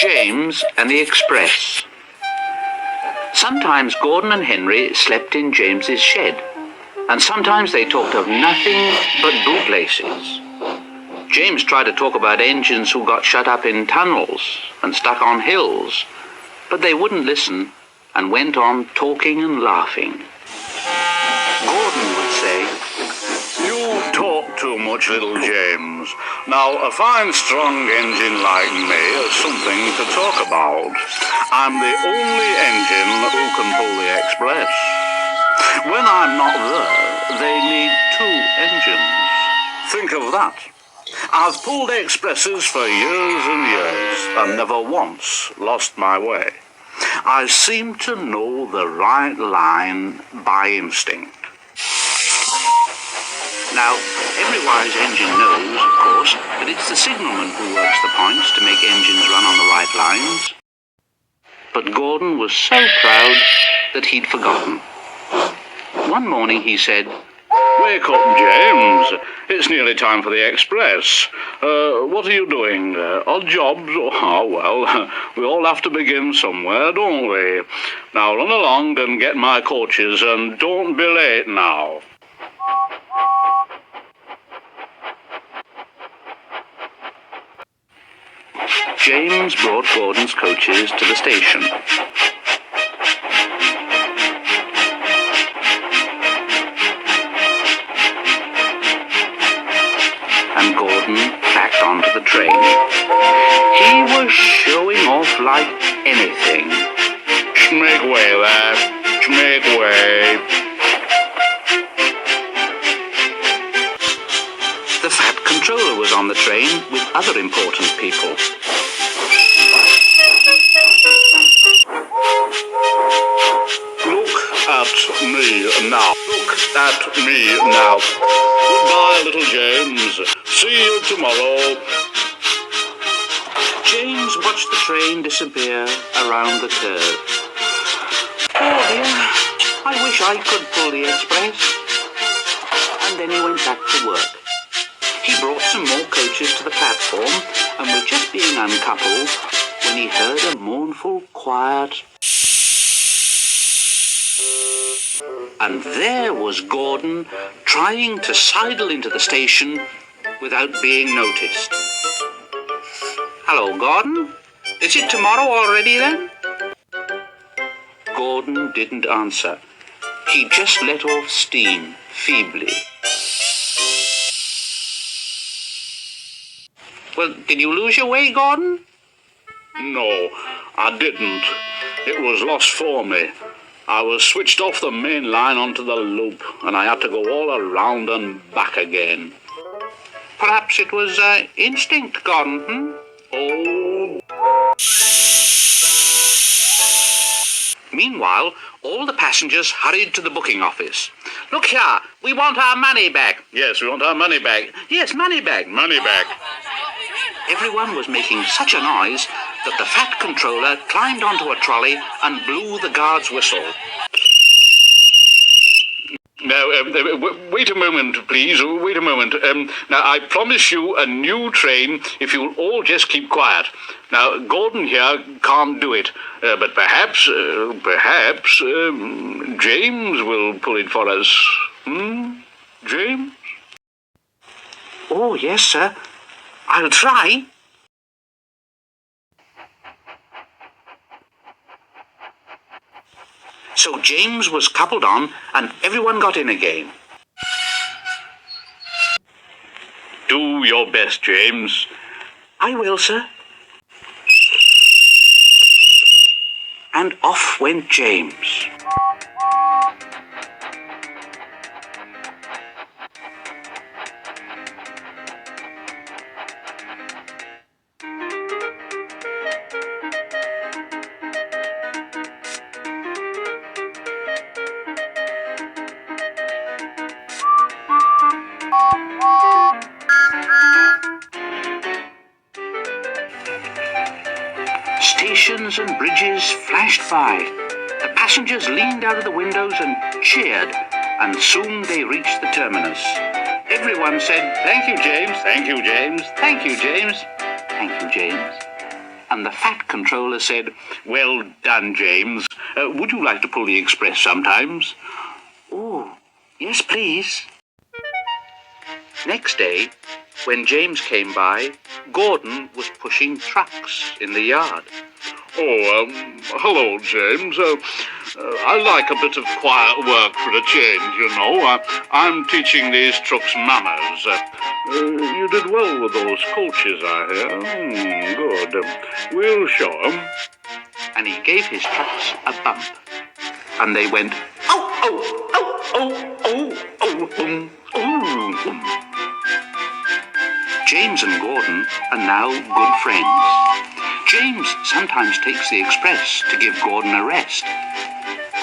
James and the Express. Sometimes Gordon and Henry slept in James's shed, and sometimes they talked of nothing but bootlaces. James tried to talk about engines who got shut up in tunnels and stuck on hills, but they wouldn't listen and went on talking and laughing. Gordon would say, "You talk too much, little James. Now, a fine, strong engine like me is something to talk about. I'm the only engine who can pull the Express. When I'm not there, they need 2 engines. Think of that. I've pulled Expresses for years and years and never once lost my way. I seem to know the right line by instinct." Now, every wise engine knows, of course, that it's the signalman who works the points to make engines run on the right lines. But Gordon was so proud that he'd forgotten. One morning he said, "Wake up, James. It's nearly time for the Express. What are you doing? Odd jobs? Oh, well, we all have to begin somewhere, don't we? Now run along and get my coaches, and don't be late now." James brought Gordon's coaches to the station. And Gordon backed onto the train. He was showing off like anything. "Make way there. Make way." The Fat Controller was on the train with other important people. "Look at me now. Look at me now. Goodbye, little James. See you tomorrow." James watched the train disappear around the curve. "Oh dear, I wish I could pull the Express." And then he went back to work. He brought some more coaches to the platform and was just being uncoupled when he heard a mournful, quiet... And there was Gordon trying to sidle into the station without being noticed. "Hello, Gordon. Is it tomorrow already then?" Gordon didn't answer. He just let off steam feebly. "Well, did you lose your way, Gordon?" "No, I didn't. It was lost for me. I was switched off the main line onto the loop, and I had to go all around and back again." "Perhaps it was instinct, Gordon, Oh. Meanwhile, all the passengers hurried to the booking office. "Look here, we want our money back." "Yes, we want our money back." "Yes, money back." "Money back." Everyone was making such a noise that the Fat Controller climbed onto a trolley and blew the guard's whistle. Now, wait a moment, please. Wait a moment. Now, I promise you a new train if you'll all just keep quiet. Now, Gordon here can't do it, but perhaps James will pull it for us. James? "Oh, yes, sir. I'll try." So James was coupled on and everyone got in again. Do your best, James. "I will, sir." And off went James. Stations and bridges flashed by. The passengers leaned out of the windows and cheered, and soon they reached the terminus. Everyone said, "Thank you, James. Thank you, James. Thank you, James. Thank you, James." and the fat controller said, "Well done, James. Would you like to pull the express sometimes?" "Oh, yes, please." Next day, when James came by, Gordon was pushing trucks in the yard. Oh, hello, James. I like a bit of quiet work for a change, you know. I'm teaching these trucks manners. You did well with those coaches, I hear. Good. We'll show 'em. And he gave his trucks a bump. And they went, "Oh, oh, oh, oh, oh, oh, oh." James and Gordon are now good friends. James sometimes takes the express to give Gordon a rest.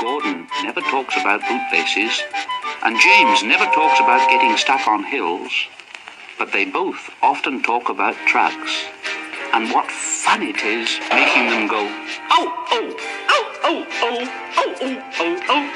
Gordon never talks about bootlaces, and James never talks about getting stuck on hills, but they both often talk about trucks, and what fun it is making them go, "Oh, oh, oh, oh, oh, oh, oh, oh, oh."